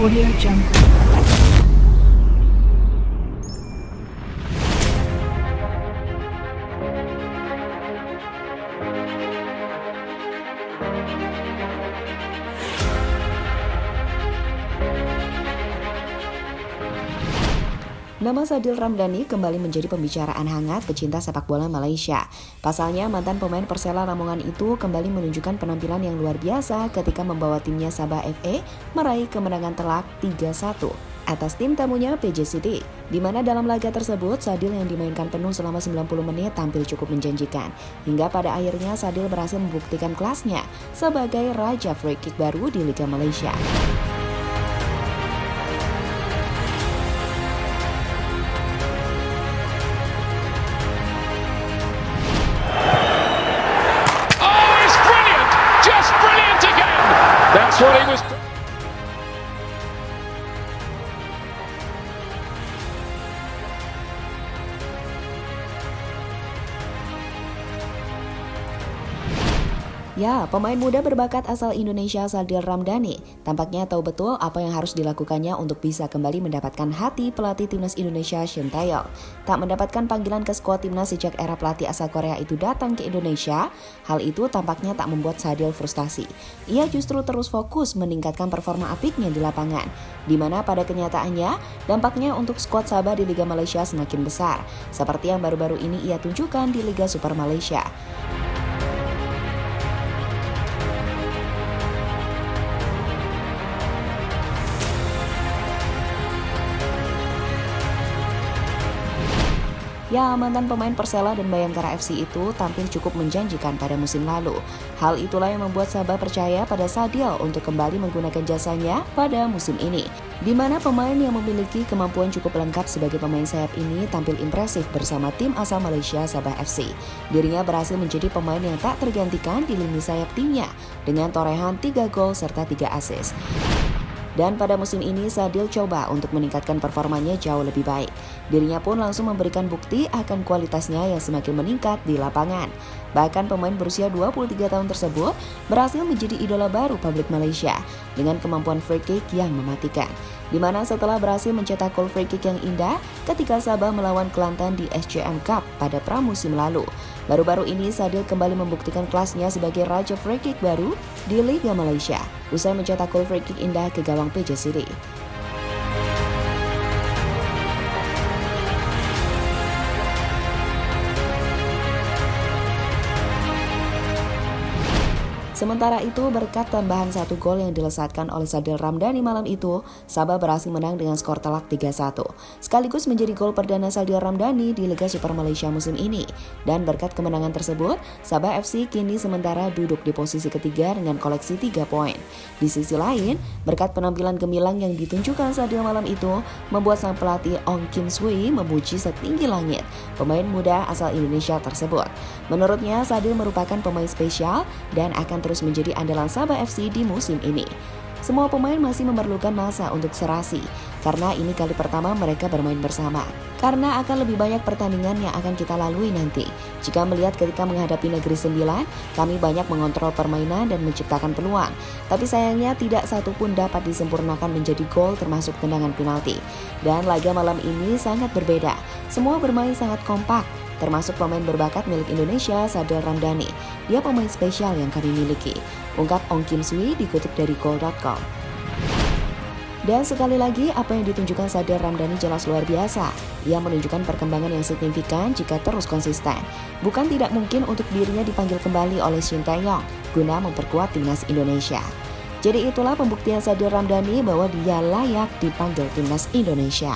Audio Jungle. Nama Sadil Ramdhani kembali menjadi pembicaraan hangat pecinta sepak bola Malaysia. Pasalnya, mantan pemain Persela Lamongan itu kembali menunjukkan penampilan yang luar biasa ketika membawa timnya Sabah FA meraih kemenangan telak 3-1 atas tim tamunya PJ City, di mana dalam laga tersebut Sadil yang dimainkan penuh selama 90 menit tampil cukup menjanjikan. Hingga pada akhirnya Sadil berhasil membuktikan kelasnya sebagai raja free kick baru di Liga Malaysia. That's what he was. Ya, pemain muda berbakat asal Indonesia Sadil Ramdhani tampaknya tahu betul apa yang harus dilakukannya untuk bisa kembali mendapatkan hati pelatih timnas Indonesia Shin Tae-yong. Tak mendapatkan panggilan ke skuad timnas sejak era pelatih asal Korea itu datang ke Indonesia, hal itu tampaknya tak membuat Sadil frustasi. Ia justru terus fokus meningkatkan performa apiknya di lapangan, di mana pada kenyataannya dampaknya untuk skuad Sabah di Liga Malaysia semakin besar, seperti yang baru-baru ini ia tunjukkan di Liga Super Malaysia. Ya, mantan pemain Persela dan Bayangkara FC itu tampil cukup menjanjikan pada musim lalu. Hal itulah yang membuat Sabah percaya pada Sadil untuk kembali menggunakan jasanya pada musim ini, di mana pemain yang memiliki kemampuan cukup lengkap sebagai pemain sayap ini tampil impresif bersama tim asal Malaysia Sabah FC. Dirinya berhasil menjadi pemain yang tak tergantikan di lini sayap timnya dengan torehan 3 gol serta 3 assist. Dan pada musim ini Sadil coba untuk meningkatkan performanya jauh lebih baik. Dirinya pun langsung memberikan bukti akan kualitasnya yang semakin meningkat di lapangan. Bahkan pemain berusia 23 tahun tersebut berhasil menjadi idola baru publik Malaysia dengan kemampuan free kick yang mematikan. Di mana setelah berhasil mencetak gol free kick yang indah ketika Sabah melawan Kelantan di SCM Cup pada pramusim lalu. Baru-baru ini Sadil kembali membuktikan kelasnya sebagai raja free kick baru di Liga Malaysia usai mencetak gol free kick indah ke gawang PJ City. Sementara itu, berkat tambahan 1 gol yang dilesatkan oleh Sadil Ramdhani malam itu, Sabah berhasil menang dengan skor telak 3-1. Sekaligus menjadi gol perdana Sadil Ramdhani di Liga Super Malaysia musim ini. Dan berkat kemenangan tersebut, Sabah FC kini sementara duduk di posisi ketiga dengan koleksi 3 poin. Di sisi lain, berkat penampilan gemilang yang ditunjukkan Sadil malam itu, membuat sang pelatih Ong Kim Swee memuji setinggi langit pemain muda asal Indonesia tersebut. Menurutnya, Sadil merupakan pemain spesial dan akan terus menjadi andalan Sabah FC di musim ini. Semua pemain masih memerlukan masa untuk serasi, karena ini kali pertama mereka bermain bersama. Karena akan lebih banyak pertandingan yang akan kita lalui nanti. Jika melihat ketika menghadapi Negeri Sembilan, kami banyak mengontrol permainan dan menciptakan peluang. Tapi sayangnya tidak satu pun dapat disempurnakan menjadi gol termasuk tendangan penalti. Dan laga malam ini sangat berbeda. Semua bermain sangat kompak, termasuk pemain berbakat milik Indonesia Sadil Ramdhani. Dia pemain spesial yang kami miliki, ungkap Ong Kim Swee dikutip dari goal.com. Dan sekali lagi, apa yang ditunjukkan Sadil Ramdhani jelas luar biasa. Ia menunjukkan perkembangan yang signifikan jika terus konsisten. Bukan tidak mungkin untuk dirinya dipanggil kembali oleh Shin Tae-yong guna memperkuat timnas Indonesia. Jadi itulah pembuktian Sadil Ramdhani bahwa dia layak dipanggil timnas Indonesia.